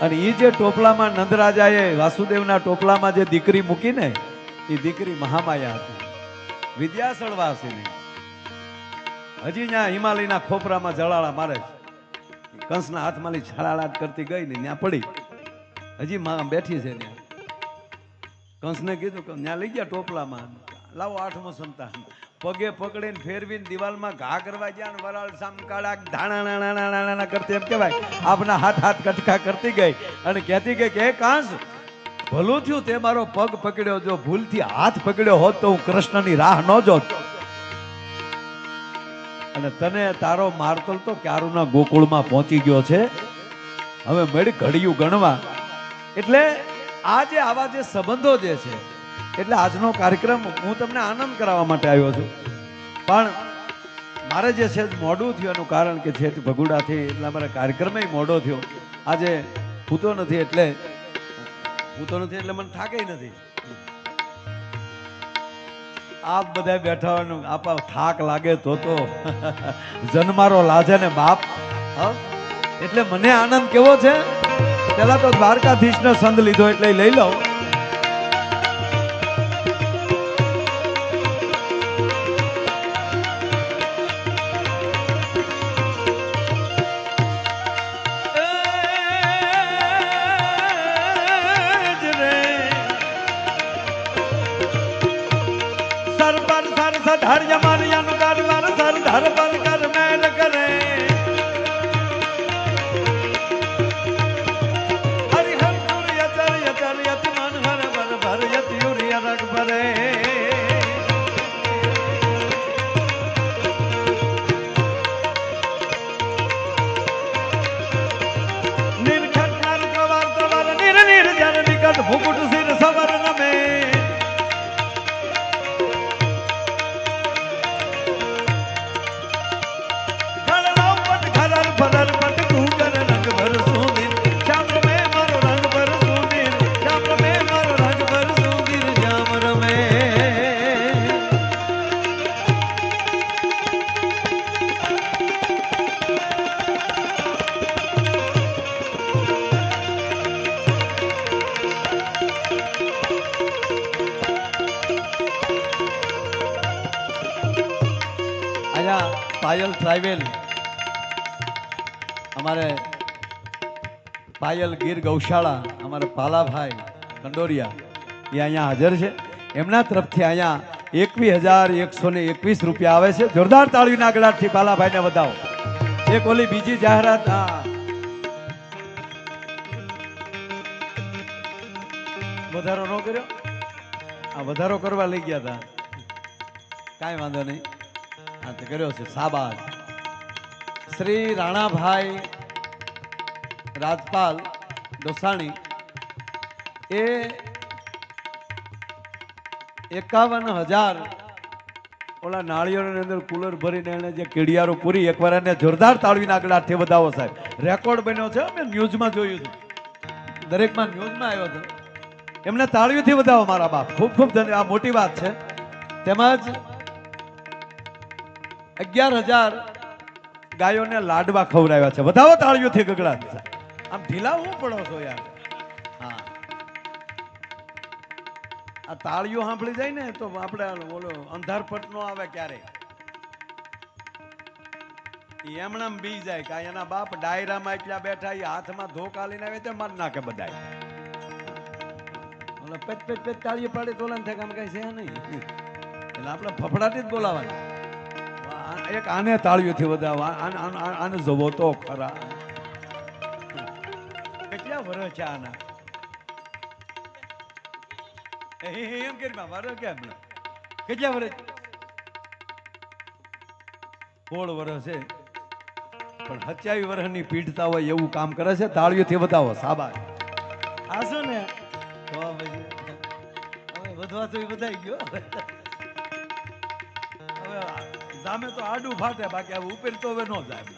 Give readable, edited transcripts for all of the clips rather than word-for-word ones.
અને એ જે ટોપલામાં નંદરાજાએ વાસુદેવના ટોપલામાં જે દીકરી મૂકીને એ દીકરી મહામાયા હતી, વિદ્યાસળ વાસીની. હજી ત્યાં હિમાલયના ખોપરામાં જળાળા મારે છે. કંસના હાથમાં છાળાળા કરતી ગઈ ને ત્યાં પડી, હજી માં બેઠી છે ત્યાં. કંસને કીધું કે ત્યાં લઈ ગયા ટોપલામાં, લાવો આઠમો સંતાન. પગે પકડીને ફેરવીને દિવાલમાં ઘા કરવા ગયા ને વરાળ સામ કાળા ધાણા નાના કરતી એમ કહેવાય આપના હાથ હાથ કટકા કરતી ગઈ અને કહેતી ગઈ કે કાંસ ભલું થયું તે મારો પગ પકડ્યો, જો ભૂલથી હાથ પકડ્યો હોત તો હું કૃષ્ણની રાહ ન જોત. અને તને તારો મારતલ તો ક્યારુના ગોકુળમાં પહોંચી ગયો છે. હવે મળી ઘડિયું ગણવા. એટલે આ જે આવા જે સંબંધો જે છે, એટલે આજનો કાર્યક્રમ હું તમને આનંદ કરાવવા માટે આવ્યો છું. પણ મારે જે છે મોડું થયું એનું કારણ કે છે ભગુડાથી, એટલે અમારે કાર્યક્રમ મોડો થયો. આજે પૂતો નથી એટલે મને થાકે નથી. આપ બધા બેઠા હોવાનું આપા થાક લાગે તો જન્મારો લાજે ને બાપ. એટલે મને આનંદ કેવો છે, પેલા તો દ્વારકાધીશનો સંદ લીધો એટલે લઈ લઉં. ધર જમાનિયાનું કારવાર સર ધર પર કર મેલ કરે હરિહર પુર યચર યચર યતિ મન હર ભર ભર યતિ યુરિયા રગ ભરે નિરખટ નર કવાર તવર નિર નિર જન નિકટ મુકુટ સિર સવર નમે पायल ट्राइबल हमारे पायल गिर गौशाला हमारे पाला भाई कंडोरिया ये अँ हाजर है एमना तरफ थी अँ 21,121 रुपया आवे छे। जोरदार ताळीना गड़ाटथी पाला भाई ने बताओ। एक ओली बीजी जाहरात वधारो न कर्यो, आ वधारो करवा लई गया था, काई वांधो नहीं, हाँ तो कर्यो छे। शाबाश। श्री राणा भाई राजपाल डोसाणी ए 51,000 ओला नाळिયેરની અંદર કુલર ભરીને એને જે કેડિયારો પૂરી એકવાર એને જોરદાર તાળીના આગળથી વધાવો સાહેબ। રેકોર્ડ બન્યો છે, મેં ન્યૂઝમાં જોયું હતું, દરેકમાં ન્યૂઝમાં આવ્યો હતો। એમને તાળીઓથી વધાવો મારા બાપ, ખૂબ ખૂબ ધન્યવાદ, આ મોટી વાત છે। તેમજ 11,000 ગાયોને લાડવા ખવડાવ્યા છે, વધાવો તાળીઓથી ગગડા। આમ ઢીલા હું પડો છો યાર। હા, આ તાળીઓ સાંભળી જાય ને તો આપણે બોલો અંધારપટ નો આવે ક્યારે, એમણામ બી જાય કે એના બાપ ડાયરામાં એટલા બેઠા, એ હાથમાં ધોકા લઈને આવે તો માર નાખે બધા। ઓલા પેચ પેચ પેચ તાળીઓ પાડે તો ઓલા થાય કામ કઈ છે નહીં, એટલે આપણે ફફડાટી જ બોલાવાની। એક આને તાળીઓથી વધાવો, આને જોવો તો ખરા, કેટલા વર્ષ છે આના, એમ કરી મારો કેમ કેટલા વર્ષ, 16 વર્ષ છે, પણ 27 વર્ષની પીઠતા હોય એવું કામ કરે છે। તાળીઓથી વધાવો, શાબાશ। આસો ને તો પછી હવે વધવા તો વધાઈ ગયો, હવે જામે તો આડું ફાટે, બાકી હવે ઉપર તો હવે ન જાય,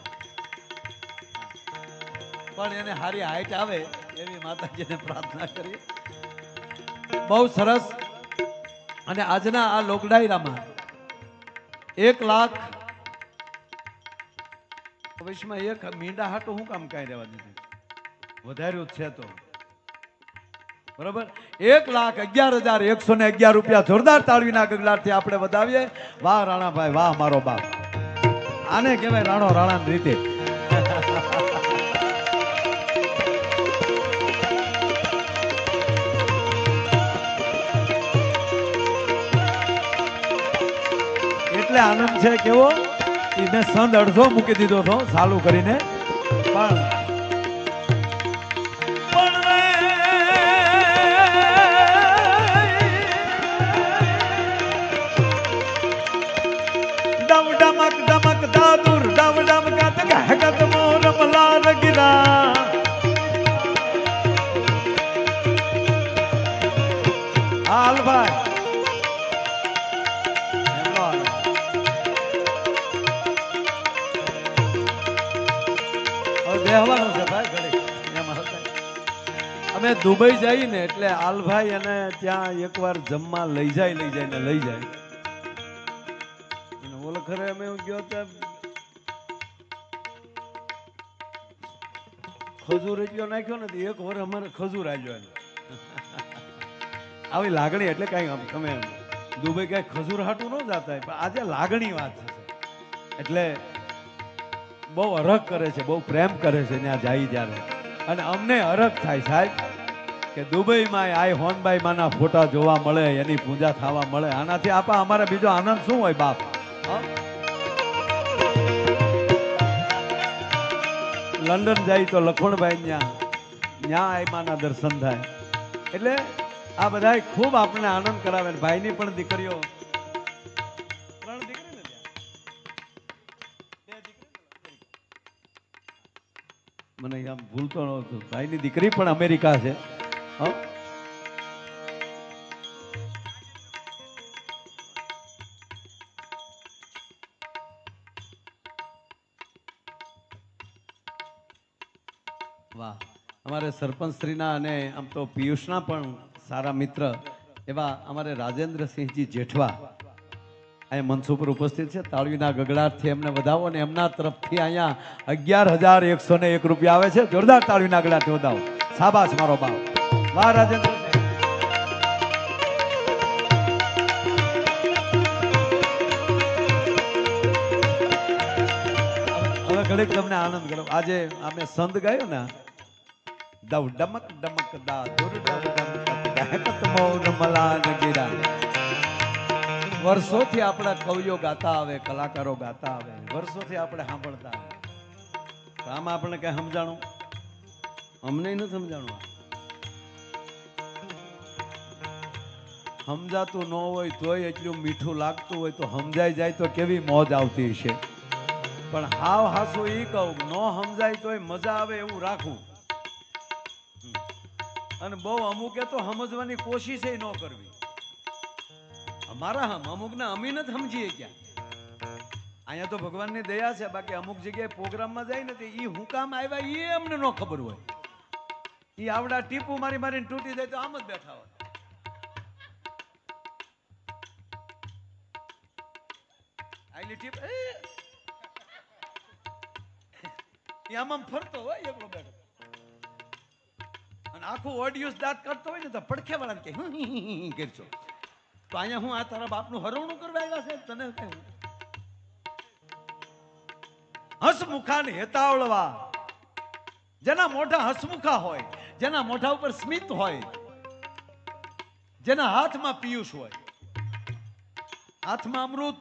પણ એને હારી હાઈટ આવે એવી માતાજીને પ્રાર્થના કરીએ। બહુ સરસ। અને આજના આ લોકડાયરામાં 1 લાખ ભવિષ્યમાં એક મીંડા હાટું હું કામ કાંઈ રહેવા દીધું, વધાર્યું જ છે તો બરોબર 1,11,111 રૂપિયા જોરદાર તાળવીના ગગડાટથી આપણે વધાવીએ. વાહ રાણાભાઈ, વાહ મારો બાપ. આને કહેવાય રાણો રાણાની રીતે. એટલે આનંદ છે કેવો, મેં સંદ અડધો મૂકી દીધો હતો ચાલુ કરીને, પણ ડમક ડમક દાદુર ડમ ડમ ગત ગત મોર મલાર ગિરા. હાલભાઈ બેહવાનું છે ભાઈ ઘડી. એમાં અમે દુબઈ જઈએ ને એટલે આલભાઈ અને ત્યાં એકવાર જમવા લઈ જાય ને લઈ જાય. ઓલો ખરે અમે ગયો ત્યાં ખજૂર એટલો નાખ્યો ને એક વાર અમારે ખજૂર આવ્યો એને. આવી લાગણી એટલે કઈ તમે દુબઈ કઈ ખજૂર હાટું ન જાતા, પણ આજે લાગણી વાત છે એટલે બહુ હરખ કરે છે, બહુ પ્રેમ કરે છે ત્યાં જાય ત્યારે. અને અમને હરખ થાય સાહેબ કે દુબઈમાં આય હોનબાઈ માના ફોટા જોવા મળે, એની પૂજા થવા મળે. આનાથી આપા અમારે બીજો આનંદ શું હોય બાપ. લંડન જાય તો લખણભાઈ ત્યાં આયમાના દર્શન થાય. એટલે આ બધા ખૂબ આપણને આનંદ કરાવે. ભાઈની પણ દીકરીઓ 3 દીકરી ને મને આમ ભૂલતો નહોતું. ભાઈની દીકરી પણ અમેરિકા છે. વાહ, અમારે સરપંચ શ્રીના અને આમ તો પિયુષના પણ સારા મિત્ર એવા અમારે રાજેન્દ્રસિંહજી જેઠવા અહીંયા મંચ ઉપર ઉપસ્થિત છે. તાળવીના ગગડાટથી એમને વધાવો અને એમના તરફથી અહીંયા 11,101 રૂપિયા આવે છે. જોરદાર તાળવીના ગગડાટથી વધાવો. શાબાશ મારો બાપ. વાહ રાજેન્દ્ર. હવે ઘડીક તમને આનંદ કરો. આજે અમે સંત ગાયો ને, દવ ડમક ડમક દા દુર ડમ ડમ મોર મલાન ગિરા. વર્ષોથી આપણા કવિઓ ગાતા આવે, કલાકારો ગાતા આવે, વર્ષોથી આપણે સાંભળતા આવે. આમાં આપણને કઈ સમજાણું? અમને નથી સમજાણું. સમજાતું ન હોય તોય એટલું મીઠું લાગતું હોય તો સમજાઈ જાય તો કેવી મોજ આવતી છે. પણ હાવ હાસું ઈ કહું, ન સમજાય તોય મજા આવે એવું રાખવું. અને બહુ અમુકે તો સમજવાની કોશિશ ન કરવી. અમારા અમુક ને અમી નથી સમજીએ ક્યાં. અહીંયા તો ભગવાનની દયા છે, બાકી અમુક જગ્યાએ પ્રોગ્રામમાં જાય ને ઈ હું કામ આવ્યા એ અમને ન ખબર હોય. ઈ આવડા ટીપુ મારી મારીને તૂટી જાય તો આમ જ બેઠા હોય. આઈલી ટીપ એ આમ ફરતો હોય એકલો બેઠો. અને આખું ઓડિયન્સ દાંત કરતો હોય ને તો પડખે વાળા કે કરશો તો અહીંયા હું આ તારા બાપનું હરવણું કરવા આવ્યા છે તને કહ્યું. હસમુખા ને હેતાવળવા, જેના મોઢા હસમુખા હોય, જેના મોઢા ઉપર સ્મિત હોય, જેના હાથમાં પિયુષ હોય, હાથમાં અમૃત.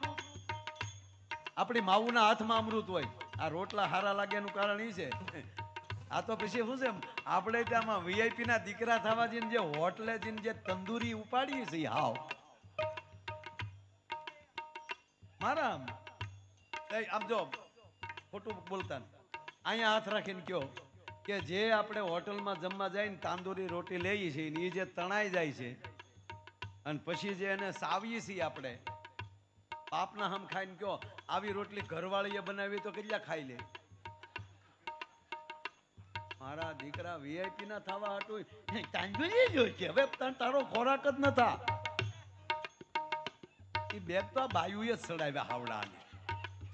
આપણી માવુના હાથમાં અમૃત હોય. આ રોટલા હારા લાગે એનું કારણ એ છે. આ તો પછી શું છે, આપણે ત્યાંમાં વીઆઈપી ના દીકરા થવા જઈને જે હોટલે જઈને જે તંદુરી ઉપાડીએ છીએ, હાવ મારા આમ જો ખોટું બોલતા અહીંયા હાથ રાખીને કયો કે જે આપણે હોટલમાં જમવા જાય ને તાંદુરી રોટી લઈએ છીએ એ જે તણાઈ જાય છે અને પછી જે એને સાવીએ છીએ આપણે પાપના હમ ખાઈને કયો આવી રોટલી ઘરવાળીએ બનાવી તો કેટલા ખાઈ લે. મારા દીકરા વીઆઈપી ના થવા હાટું તાંદુરી જોઈ છે. હવે તારો ખોરાક જ નતા. એ બેગ તો આ બાયુએ જ ચડાવ્યા હાવડાને.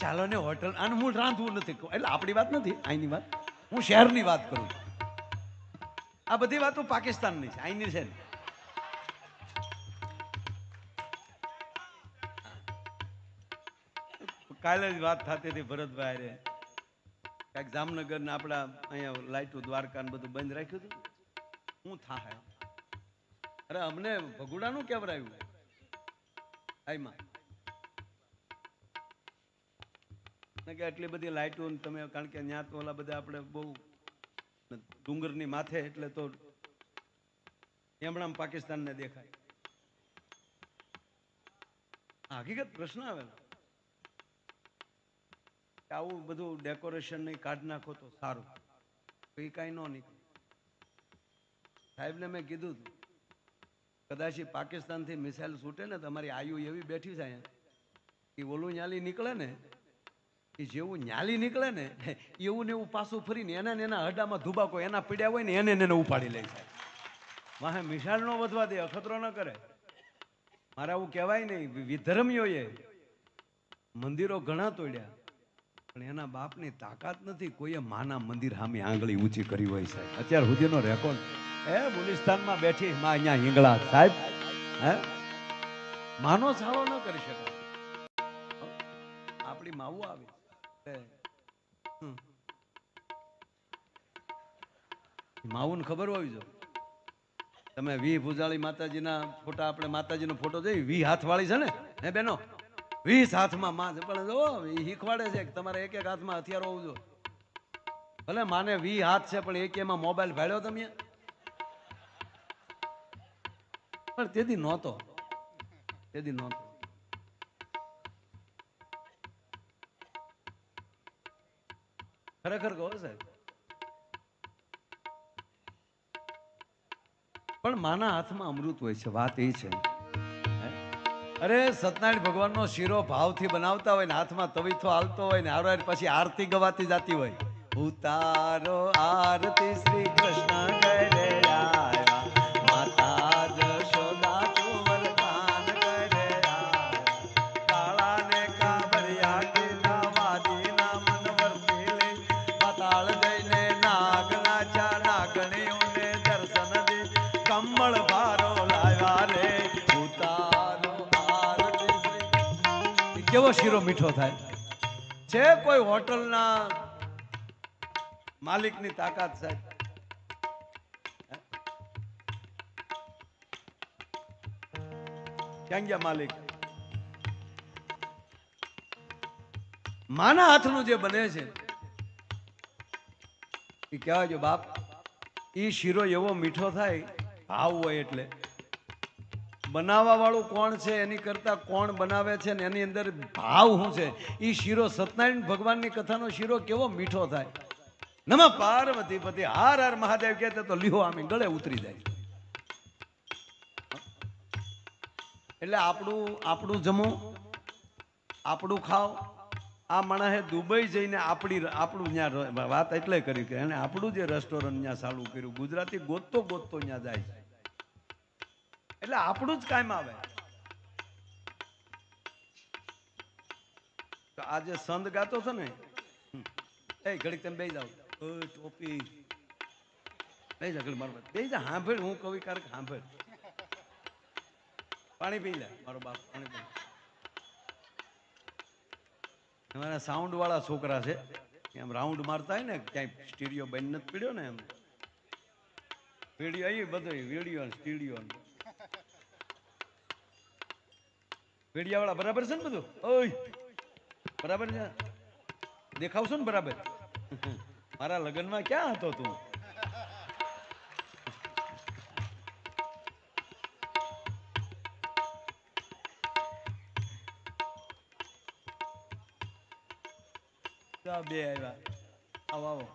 ચાલો ને હોટલ અને હું રાંધવું નથી એટલે આપણી વાત નથી, અહીંની વાત, હું શહેરની વાત કરું. આ બધી વાતો પાકિસ્તાનની છે, અહીંની છે ને. કાલે જ વાત થતી હતી ભરતભાઈ રે, કાંઈક જામનગર ને આપડા અહીંયા લાઈટો દ્વારકા ને બધું બંધ રાખ્યું હતું. શું થાય? અરે અમને ભગુડાનું કેવરાયું આઈમાં કે એટલી બધી લાઈટો તમે, કારણ કે ત્યાં તો ઓલા બધા આપણે બહુ ડુંગરની માથે એટલે તો એમણામ પાકિસ્તાન ને દેખાય. હકીકત પ્રશ્ન આવે આવું બધું ડેકોરેશન નહીં કાઢ નાખો તો સારું, એ કાંઈ ન નીકળે. સાહેબને મેં કીધું હતું કદાચ પાકિસ્તાનથી મિસાઇલ છૂટે ને તમારી આયુ એવી બેઠી છે કે ઓલું ન્યાલી નીકળે ને, એ જેવું ન્યાલી નીકળે ને એવું ને એવું પાછું ફરીને એના હડામાં ધુબાકો એના પીડ્યા હોય ને એને ઉપાડી લે છે. વાહે મિસાઇલ નો વધવા દે, અખતરો ન કરે. મારે આવું કહેવાય નહીં, વિધર્મીઓએ મંદિરો ઘણા તોડ્યા પણ એના બાપની તાકાત નથી કોઈએ માના મંદિર સામે આંગળી ઊંચી કરી હોય છે. અત્યાર સુધીનો રેકોર્ડ બુલિસ્તાનમાં બેઠી માં અહીંયા હિંગળા સાહેબ, હે માનો સાળો ન કરી શકે. આપણી માવું આવી માવું ખબર હોવી જોઈએ. તમે વી ભુજાળી માતાજીના ફોટા, આપણે માતાજીનો ફોટો જોઈ, વી હાથ વાળી છે ને હે બેનો, 20 હાથમાં માં છે, પણ જો શીખવાડે છે કે તમારે એક એક હાથમાં હથિયાર હોવું જોઈએ. ભલે માને 20 હાથ છે પણ એક એમાં મોબાઈલ ભાડ્યો તમે, પણ તેથી નહોતો. ખરેખર કહો સાહેબ, પણ માના હાથમાં અમૃત હોય છે. વાત એ છે, અરે સત્યનારાયણ ભગવાનનો શીરો ભાવથી બનાવતા હોય ને હાથમાં તવીથો હાલતો હોય ને હારો પછી આરતી ગવાતી જતી હોય, ઉતારો આરતી શ્રી કૃષ્ણ કરે આવ્યા, માતા જશોદા કુંવર કાન કરે આવ્યા, કાળા ને કાબરિયા કીધા વાદીના મન વર્તી લે, પાતાળ જઈને નાગ નાચા, નાગણીઓને દર્શન દે, કમળ ભારો લાવ્યા રે, ઉતારો આરતી શ્રી. કેવો શીરો મીઠો થાય છે, કોઈ હોટલના માલિકની તાકાત સાહેબ. ક્યાં ગયા માલિક? માના હાથનું જે બને છે એ કહેવાય જો બાપ, એ શીરો એવો મીઠો થાય, ભાવ હોય એટલે. બનાવવા વાળું કોણ છે એની કરતા કોણ બનાવે છે ને એની અંદર ભાવ શું છે. એ શીરો સત્યનારાયણ ભગવાનની કથાનો શીરો કેવો મીઠો થાય. નમઃ પાર્વતી પતિ, હાર હાર મહાદેવ કહેતે તો લીહો આમે ગળે ઉતરી જાય. એટલે આપણું જમો, આપણું ખાઓ. આ માણસે દુબઈ જઈને આપણું ત્યાં વાત એટલે કરી કે એને આપણું જે રેસ્ટોરન્ટ ત્યાં ચાલુ કર્યું, ગુજરાતી ગોતતો ત્યાં જાય છે, એટલે આપણું જ કામ આવે. તો આજે સંત ગાતો છે ને, એ ઘડીક તમે બેસી જાઓ, ટોપી બેસી જા, ઘડી મારો બેસી જા, સાંભળ હું કવિ કારક સાંભળ. પાણી પી લે મારો બાપ, પાણી પી. અમારા સાઉન્ડ વાળા છોકરા છે, એમ રાઉન્ડ મારતા હોય ને, ક્યાંય સ્ટીરિયો બંધ નથી પીડ્યો ને, એમ વિડીયો અહીં બધું વિડીયો સ્ટીરિયો વિડીયા વાળા બરાબર છે ને બધું? ઓય બરાબર છે, દેખાવશો ને બરાબર? મારા લગ્નમાં ક્યાં હતો તું? બે આવ્યા, આવો આવો.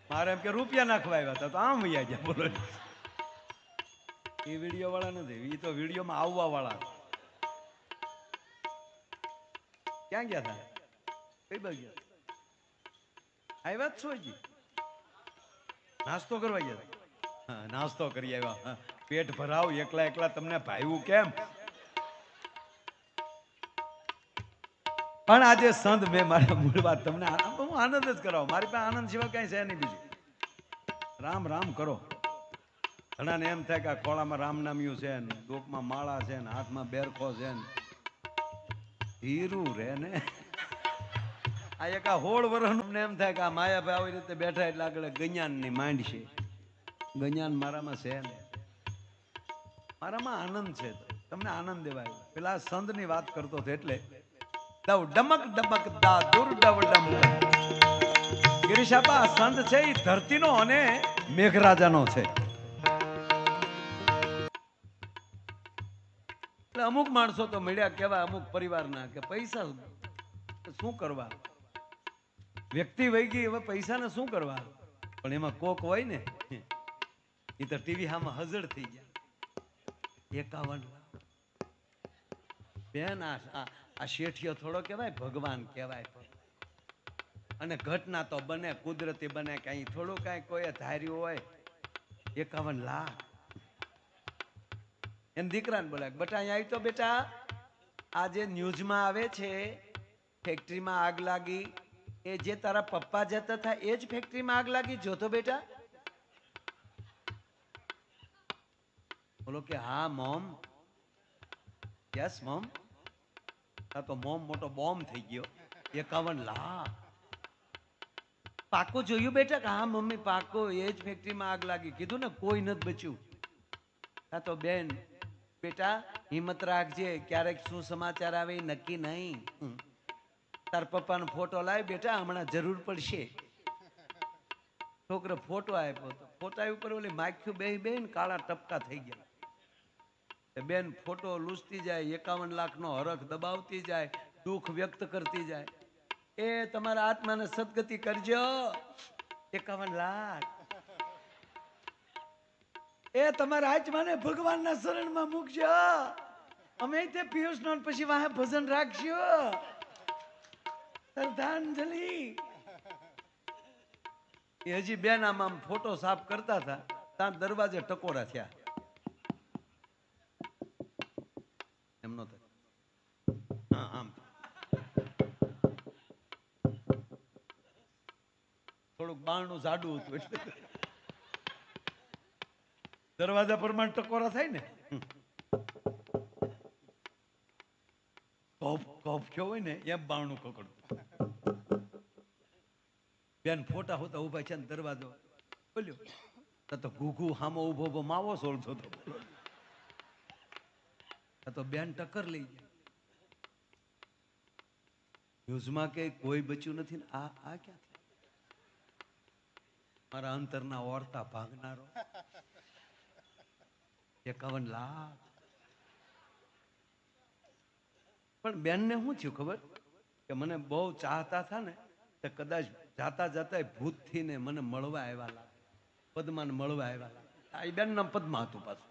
મારે એમ કે રૂપિયા નાખવા આવ્યા હતા, તો આમ વૈયા ગયા. બોલો, એ વિડીયો વાળા નથી, એ તો વિડીયોમાં આવવા વાળા. ક્યાં ગયા હતા? કઈ બાજુ આવ્યા જ છો? હજી નાસ્તો કરવા ગયા? હા, નાસ્તો કરી આવ્યા. પેટ ભરાવ, એકલા એકલા તમને ભાવ્યું કેમ? પણ આજે સંત મેં મારા મૂળ વાત તમને હું આનંદ જ કરાવો. મારી પાસે આનંદ સિવાય કઈ છે નહીં બીજું. રામ રામ કરો. ઘણાને એમ થાય કે આ ખોળામાં રામ નામ્યું છે ને, ડોકમાં માળા છે ને, હાથમાં બેરખો છે ને, હીરું રે ને. આ એક આ 16 વર્ષનું એમ થાય કે આ માયાભાઈ આવી રીતે બેઠા એટલે આગળ ગજાન ની માંડ છે. ગજાન મારામાં છે ને, મારામાં આનંદ છે. તમને આનંદ દેવાય. પેલા સંત ની વાત કરતો હતો એટલે દવ ડમક ડમક દા દુર ડવ ડમ. ગિરીશાબા સંત છે એ ધરતીનો અને મેઘરાજાનો છે. એટલે અમુક માણસો તો મળ્યા કેવા, અમુક પરિવારના કે પૈસા શું કરવા, વ્યક્તિ વહી ગઈ હવે પૈસાને શું કરવા. પણ એમાં કોક હોય ને એ તો ટીવી હામાં હાજર થઈ ગયા. 51 બેન આ શેઠિયો થોડો કહેવાય, ભગવાન કહેવાય. અને ઘટના તો બને, કુદરતી બને, કઈ થોડું કઈ કોઈ ધાર્યું હોય. 51 લાખ. એમ દીકરાને બોલાય, બેટા અહીંયા આવી તો બેટા, આ જે ન્યૂઝમાં આવે છે ફેક્ટરીમાં આગ લાગી, એ જે તારા પપ્પા જતા હતા એ જ ફેક્ટરીમાં આગ લાગી, જોતો બેટા. બોલો કે હા મોમ. Yes mom. આ તો મોમ મોટો બોમ્બ થઈ ગયો. 51 લાખ. પાકો જોયું બેટા? કે હા મમ્મી પાકો, એ જ ફેક્ટરીમાં આગ લાગી. કીધું ને કોઈ નથી બચ્યું. આ તો બેન બેટા હિંમત રાખજે, ક્યારેક શું સમાચાર આવે નક્કી નહીં. તાર પપ્પાનો ફોટો લાવ બેટા, હમણાં જરૂર પડશે. છોકરો ફોટો આપ્યો તો ફોટા ઉપર ઓલી માખ્યું બે બેન કાળા ટપકા થઈ ગયા. બેન ફોટો લૂસતી જાય, 51 લાખનો હરખ દબાવતી જાય, દુઃખ વ્યક્ત કરતી જાય. એ તમારા આત્માને સદગતિ કરજો. 51 લાખ. એ તમારા આત્માને ભગવાનના શરણમાં મૂકજો. અમે તે પિયુષ નો પછી વાહે ભજન રાખજો. શ્રદ્ધાંજલિ. એ હજી બેન આમ ફોટો સાફ કરતા હતા, ત્યાં દરવાજે ટકોરા થયા. એમનો આમ થોડુંક બારણું જાડું હતું એટલે દરવાજા પ્રમાણે ટકોરા થાય ને. કોપ થયો હોય ને એમ બારણું પકડતું. બેન ફોટા હોતા ઉભા છે ને દરવાજો બોલ્યો તો ઘૂઘુ હામો ઉભો ઉભો માવો સોળતો હતો. તો બેન ટક્કર લઈ જાય. ન્યૂઝમાં કે કોઈ બચ્યું નથી ને આ ક્યાં મારા અંતરના ઓરતા ભાગનારો. 51 લાખ. પણ બેન ને શું થયું ખબર? કે મને બહુ ચાહતા હતા ને તો કદાચ જાતા જાતા ભૂત થી ને મને મળવા આવ્યા, પદ્મા ને મળવા આવ્યા. આ બેન નામ પદ્મા હતું પાછું.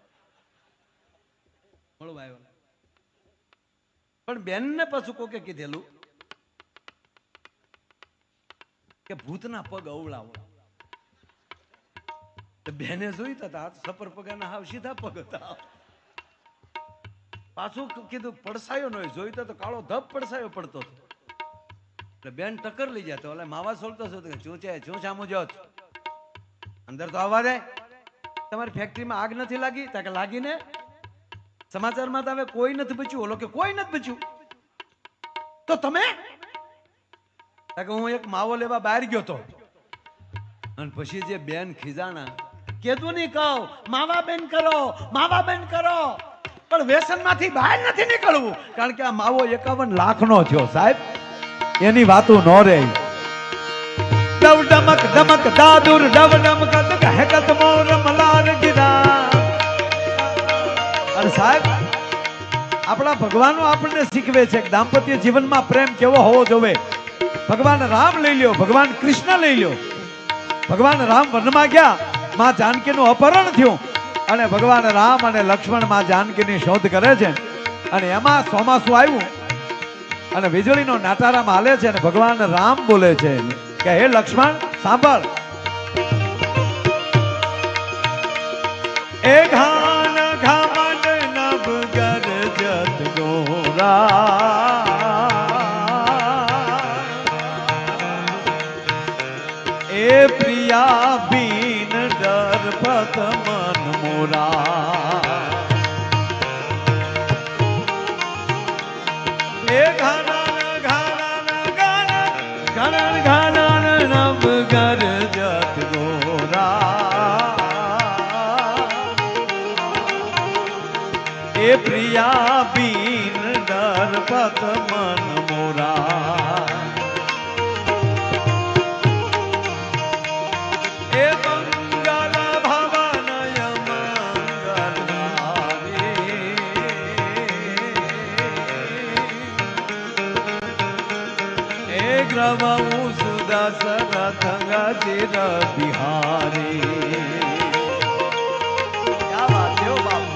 મળવા આવ્યા. પણ બેન ને પાછું કોકે કીધેલું કે ભૂતના પગ અવળાવો. બેને જોઈ હતા સપર પગાના હાવ સીધા પગ હતા. પાછું કીધું પડસાયો ન જોઈ તો કાળો ધબ પડસાયો પડતો હતો. એટલે બેન ટક્કર લઈ જતો. એટલે માવા સોલતો હતો શું છે શું સામું જોત અંદર તો આવવા દે. તમારી ફેક્ટરીમાં આગ નથી લાગી? તા કે લાગી ને. સમાચારમાં તો હવે કોઈ નથી બચ્યું. ઓલો કે કોઈ નથી બચ્યું. તો તમે? તા કે હું એક માવો લેવા બહાર ગયો તો. અને પછી જે બેન ખીજાણા, કીધું નહીં કહો માવા બેન કરો, માવા બેન કરો. પણ વ્યસન માંથી બહાર નથી નીકળવું. કારણ કે આ માવો 51 લાખનો થયો સાહેબ. એની વાતો ન રહે. ડવ ડમક ડમક દાદુર ડવ ડમક હેકત મોર મલાર ગીરા. અને સાહેબ આપણા ભગવાનો આપણને શીખવે છે કે દાંપત્ય જીવનમાં પ્રેમ કેવો હોવો જોઈએ. ભગવાન રામ લઈ લ્યો, ભગવાન કૃષ્ણ લઈ લ્યો. ભગવાન રામ વનમાં ગયા, માં જાનકીનું અપહરણ થયું અને ભગવાન રામ અને લક્ષ્મણ માં જાનકીની શોધ કરે છે. અને એમાં ચોમાસું આવ્યું અને વીજળીનો નાટારામ હાલે છે અને ભગવાન રામ બોલે છે કે હે લક્ષ્મણ સાંભળ. એ ઘાન ઘામડ નભ ગરજત ગોરા, એ પ્રિયા બીન દરપત મન મોરા એ ઘાના ઘાના ઘાના ઘાના ઘાના નવ ગર જત ગોરા એ પ્રિયા બીન દરપત મન મોરા એ મંગલ ભવનય મંગલહારી એ ગ્રવઉ સુદશરથ ગતિર બિહારી ક્યા વાત છે બાપ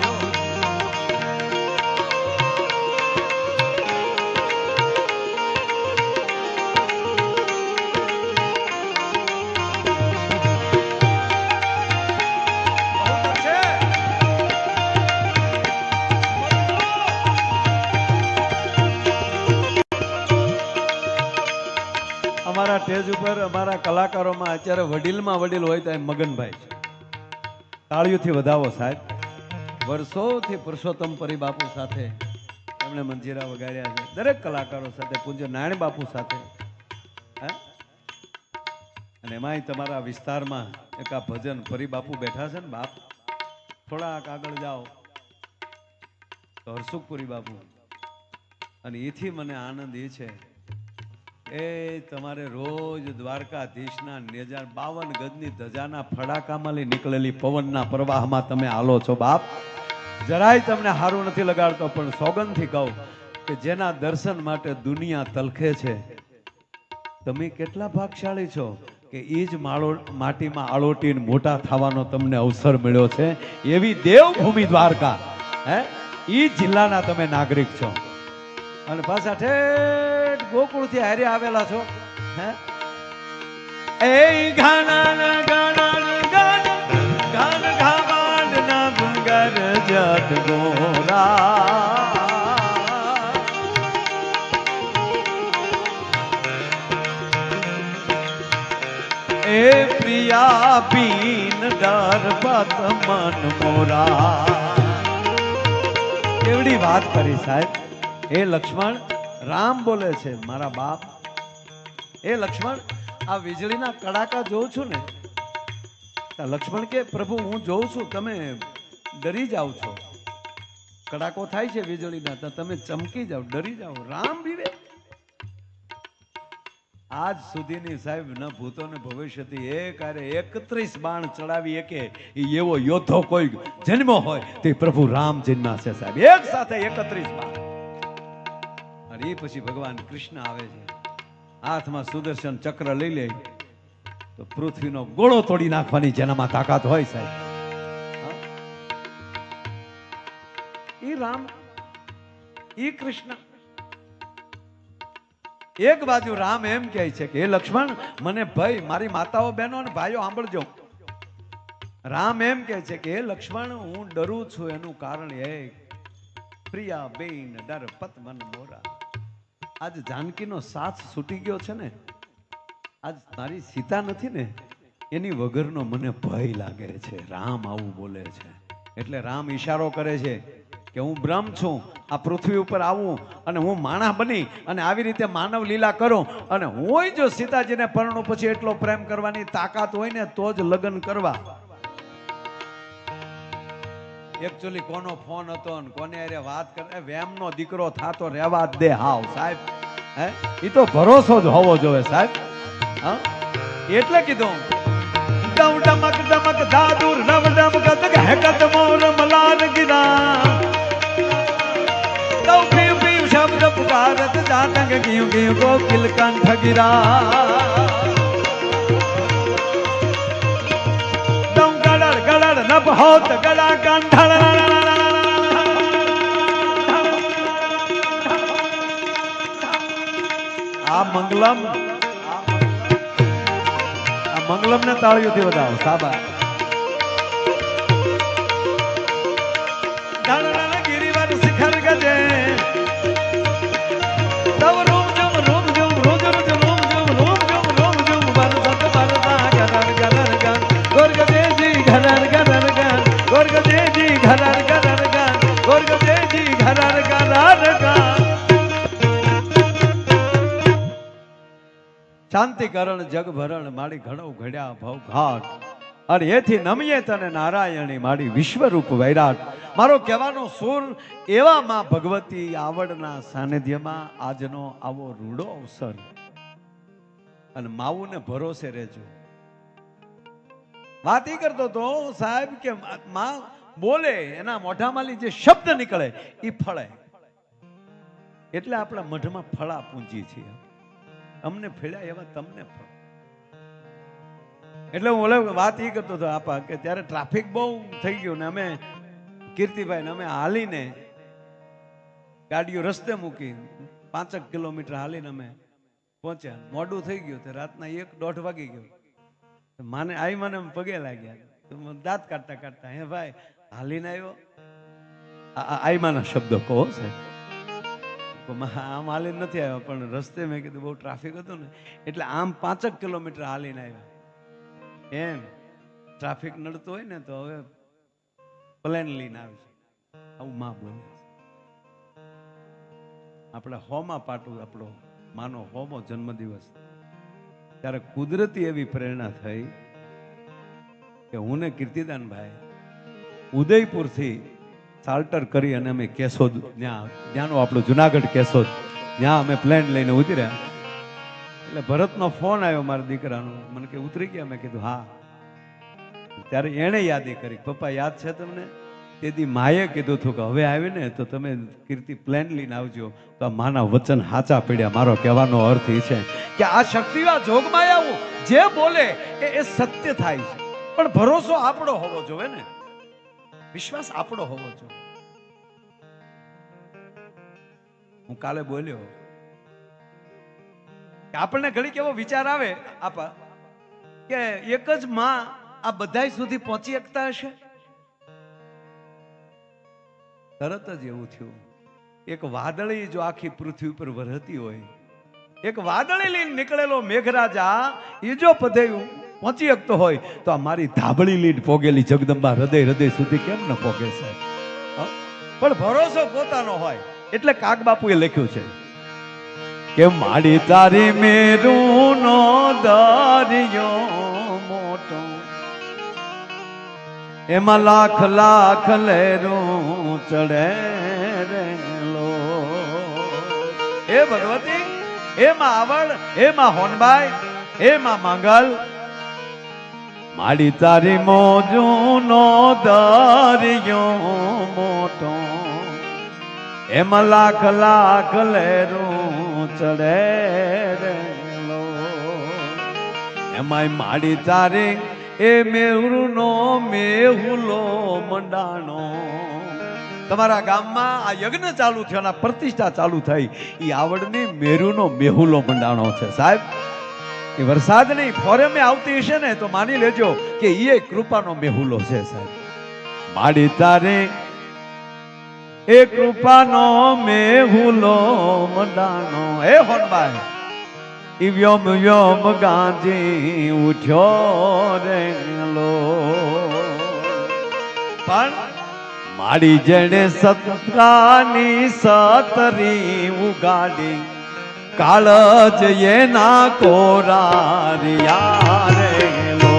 અમારા સ્ટેજ ઉપર અમારા કલાકારોમાં અત્યારે વડીલમાં વડીલ હોય તો મગનભાઈ છે. તાળીઓથી વધાવો સાહેબ. વર્ષોથી પુરુષોત્તમ પરી બાપુ સાથે એમણે મંજીરા વગાડ્યા છે. દરેક કલાકારો સાથે, પૂજ્ય નારાયણ બાપુ સાથે. અને એમાંય તમારા વિસ્તારમાં એક આ ભજન પરી બાપુ બેઠા છે ને બાપ, થોડાક આગળ જાઓ તો હરસુખપુરી બાપુ. અને એથી મને આનંદ એ છે એ તમારે રોજ દ્વારકાધીશના 52 ગજની ધજાના ફડાકામાં નીકળેલી પવનના પ્રવાહમાં તમે હાલો છો બાપ. જરાય તમને હારું નથી લગાડતો, પણ સોગંદથી કહું કે જેના દર્શન માટે દુનિયા તલખે છે, તમે કેટલા ભાગશાળી છો કે એ જ માટીમાં આળોટીને મોટા થવાનો તમને અવસર મળ્યો છે. એવી દેવભૂમિ દ્વારકા, એ જિલ્લાના તમે નાગરિક છો. અને પાછા ઠેઠ ગોકુળથી હારે આવેલા છો. એ ગાના ગાના ગાના ગાન ગાવાડ ના ભંગર જત ગોરા એ પ્રિયા બીન દરપત મન મોરા. કેવડી વાત કરી સાહેબ. એ લક્ષ્મણ, રામ બોલે છે મારા બાપ, એ લક્ષ્મણ આ વીજળીના કડાકા જોઉં છું ને, લક્ષ્મણ કે પ્રભુ હું જોઉં છું તમે ડરી જાઓ છો, કડાકો થાય છે વીજળીના તો તમે ચમકી જાઓ, ડરી જાઓ. રામ વિવેક આજ સુધીની સાહેબ ન ભૂતો ને ભવિષ્યથી એક આરે 31 બાણ ચડાવી એકે એવો યોદ્ધો કોઈ જન્મો હોય તે પ્રભુ રામ જન્મ્યા છે સાહેબ, એક સાથે 31 બાણ. એ પછી ભગવાન કૃષ્ણ આવે છે, હાથમાં સુદર્શન ચક્ર લઈ લે તો પૃથ્વીનો ગોળો તોડી નાખવાની જેનામાં તાકાત હોય સાહેબ. એ રામ, એ કૃષ્ણ. એક બાજુ રામ એમ કહે છે કે હે લક્ષ્મણ મને ભય, મારી માતાઓ બહેનો અને ભાઈઓ સાંભળજો. રામ એમ કહે છે કે હે લક્ષ્મણ હું ડરું છું એનું કારણ એ પ્રિયા બેન દરપત મન મોરા. આજ જાનકીનો સાથ છૂટી ગયો છે ને, આજ મારી સીતા નથી ને, એની વગરનો મને ભય લાગે છે. રામ આવું બોલે છે. એટલે રામ ઈશારો કરે છે કે હું બ્રહ્મ છું, આ પૃથ્વી ઉપર આવું અને હું માણસ બની અને આવી રીતે માનવ લીલા કરું, અને હું જો સીતાજીને પરણું પછી એટલો પ્રેમ કરવાની તાકાત હોય ને તો જ લગ્ન કરવા. એકચ્યુઅલી કોનો ફોન હતો ને કોને અરે વાત કરે, વેમનો દીકરો થાતો રહેવા દે હાવ સાહેબ. એ તો ભરોસો જ હોવો જોઈએ સાહેબ. એટલે કીધું ડમ ડમક ડમક દાદુર રવ ડમક હેકત મોર મલાન ગિરા દૌ પીવ પીવ શબ્દ પુકારત જાતંગ ગયું ગયું કોકિલ કંઠ ગિરા દમ ગડડ ગડડ નભ હોત ગડા કંઠળ. આ મંગલમ, આ મંગલમ ને તાળીઓથી વધાવો સાબા. ગિરિવર શિખર ગજે તવ રૂમ જમ રૂમ જમ રોજ રોજ રૂમ જમ રૂમ જમ રૂમ જમ બરસત બરસા ગદર ગદર ગન ગોર ગજે જી ઘરર ઘરર ઘર ગોરગદેજી ઘરર ઘરર ઘર ગોરગદેજી ઘરર ઘરર ઘર શાંતિકરણ જગભરણ માડી ઘણો ઘડ્યા ભવ ઘાટ અને એથી નમીએ તને નારાયણી માડી વિશ્વરૂપ વૈરાટ મારો કહેવાનો સુર એવા માં ભગવતી આવડના સાનિધ્યમાં આજનો આવો રૂડો અવસર અને માવુને ભરોસે રહેજો. વાત એ કરતો તો સાહેબ કે માં બોલે એના મોઢામાંથી જે શબ્દ નીકળે એ ફળે એટલે આપણા મઢમાં ફળા પૂંજી છીએ. અમને ફેડ્યા એવા તમને ફળ. એટલે હું ઓલે વાત એ કરતો હતો આપા કે ત્યારે ટ્રાફિક બહુ થઈ ગયું ને અમે કીર્તિભાઈ ને અમે હાલીને ગાડીઓ રસ્તે મૂકી 5 કિલોમીટર હાલીને અમે પહોંચ્યા. મોડું થઈ ગયું તો રાતના 1-1:30 વાગી ગયો. મને પગે લાગ્યા દાંત કાઢતા કાઢતા હે ભાઈ હાલીને આવ્યો આઈમાના શબ્દો કહો છે. આમ હાલીને નથી આવ્યો પણ રસ્તે મેં કીધું બહુ ટ્રાફિક હતું ને એટલે આમ 5 કિલોમીટર હાલીને આવ્યા. એમ ટ્રાફિક નડતો હોય ને તો હવે પ્લેન લઈને આવશે આવું માં બોલે. આપણે હોમાં પાટું આપણો માનો હોમો જન્મદિવસ ત્યારે કુદરતી એવી પ્રેરણા થઈ કે હું ને કીર્તિદાનભાઈ ઉદયપુરથી ચાર્ટર કરી અને અમે કેશોદ ત્યાંનો આપણો જુનાગઢ કેશોદ ત્યાં અમે પ્લેન લઈને ઉતર્યા. એટલે ભરતનો ફોન આવ્યો મારા દીકરાનો. મને કે ઉતરી ગયા? મેં કીધું હા. ત્યારે એણે યાદી કરી પપ્પા યાદ છે તમને? તેથી માએ કીધું હતું કે હવે આવી ને તો તમે કીર્તિ પ્લેન લઈને આવજો. તો આ માના વચન હાચા પડ્યા. મારો કહેવાનો અર્થ એ છે કે આ શક્તિવા જોગમાં આવું જે બોલે એ સત્ય થાય છે પણ ભરોસો આપણો હોવો જોઈએ ને, વિશ્વાસ આપણો હોવો જોઈએ. હું કાલે બોલ્યો કે આપણને ઘડીક એવો વિચાર આવે આપા કે એક જ માં આ બધાય સુધી પહોંચી શકતા હશે. તરત જ એવું થયું એક વાદળી જો આખી પૃથ્વી ઉપર વરહતી હોય, એક વાદળી લઈને નીકળેલો મેઘરાજા એ જો પધેયું પહોંચી શકતો હોય તો આ મારી ધાબળી લીડ પોગેલી જગદંબા હૃદય હૃદય સુધી કેમ ન પોગે છે? પણ ભરોસો પોતાનો હોય એટલે કાગ બાપુએ લખ્યું છે કે માડી તારી મેરુનો દરિયો મોટો એમાં લાખ લાખ લેરું ચડે રેલો. એ ભગવતી, એમાં આવડ, એમાં હોનબાઈ, એમાં મંગલ, માડી તારી મોજુનો દરિયો મોટો એમાં લાખ લાખ લેરું ચડે રેલો. એમાંય માડી તારી એ મેહુનો મેહુલો મંડાણો. તમારા ગામમાં આ યજ્ઞ ચાલુ થયો અને પ્રતિષ્ઠા ચાલુ થઈ એ આવડની મેરુનો મેહુલો મંડાણો છે સાહેબ. એ વરસાદ નહીં ફોરેમે આવતી હશે ને તો માની લેજો કે એ કૃપાનો મેહુલો છે સાહેબ. માડી તારે એ કૃપાનો મેહુલો મંડાણો. એ હોનબાઈ ઈ વ્યોમ વ્યોમ ગાંજી ઉઠ્યો રેલો. પણ માડી જેણે સતરાની સતરી ઉગાડી કાળજ એના કોરારિયા રેલો.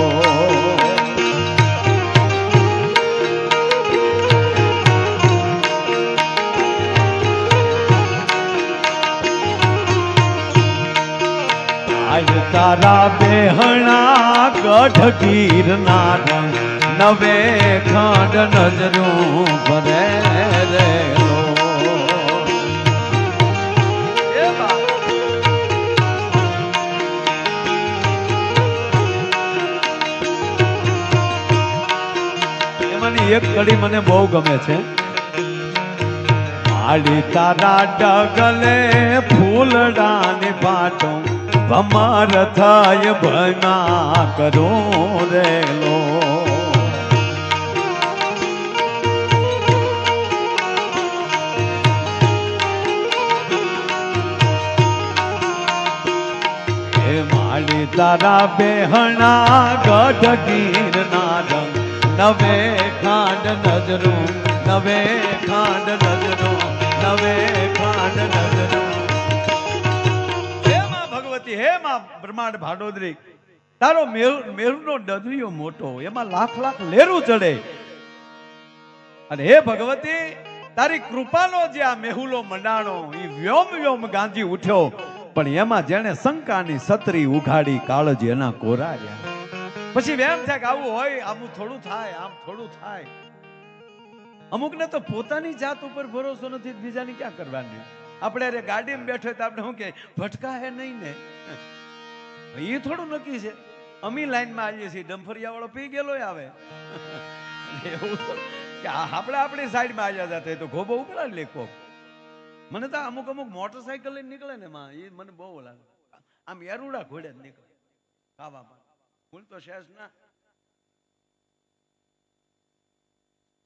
આજ તારા બેહણા ગઢ ગીરના નવે ખંડ નજરું ભરે રેલો. એમાંની એક કડી મને બહુ ગમે છે. માડી તારા ડગલે ફૂલડાની પાટો ભમર થાય ભના કરું રેલો. એ માડી તારા બેહણા ગઢ ગીરના રંગ નવે ખાંડ નજરું, નવે ખાંડ નજરું, નવે ખાંડ નજરું. હે માં ભગવતી, હે માં બ્રહ્માંડ ભાડોદરી, તારો મેરુનો ડદરીયો મોટો, એમાં લાખ લાખ લેરું ચડે. અને હે ભગવતી, તારી કૃપાનો જે આ મેહુલો મંડાણો, ઈ વ્યોમ વ્યોમ ગાંજી ઉઠ્યો, પણ એમાં જેને શંકાની સત્રી ઉઘાડી, કાળજી એના કોરાર્યા. પછી એમ થાય કે આવું હોય, આમ થોડું થાય, આમ થોડું થાય. અમુકને તો પોતાની જાત ઉપર ભરોસો નથી, બીજાની ક્યાં કરવાની. આપણે અરે ગાડીમાં બેઠો તો આપણે શું કે ભટકા હે નહીં ને, એ થોડું નક્કી છે. અમી લાઈનમાં આવીએ છીએ, ડંફરિયા વાળો પી ગયેલો આવે એવું કે આપણે આપણી સાઈડમાં આવ્યા જતા તો ગોબો ઉપરા લેકો. મને તો અમુક મોટરસાયકલ લઈને નીકળે ને માં, એ મને બહુ લાગે. આમ એરુડા ઘોડે જ નીકળે ખાવામાં. ભૂલ તો શેષ ના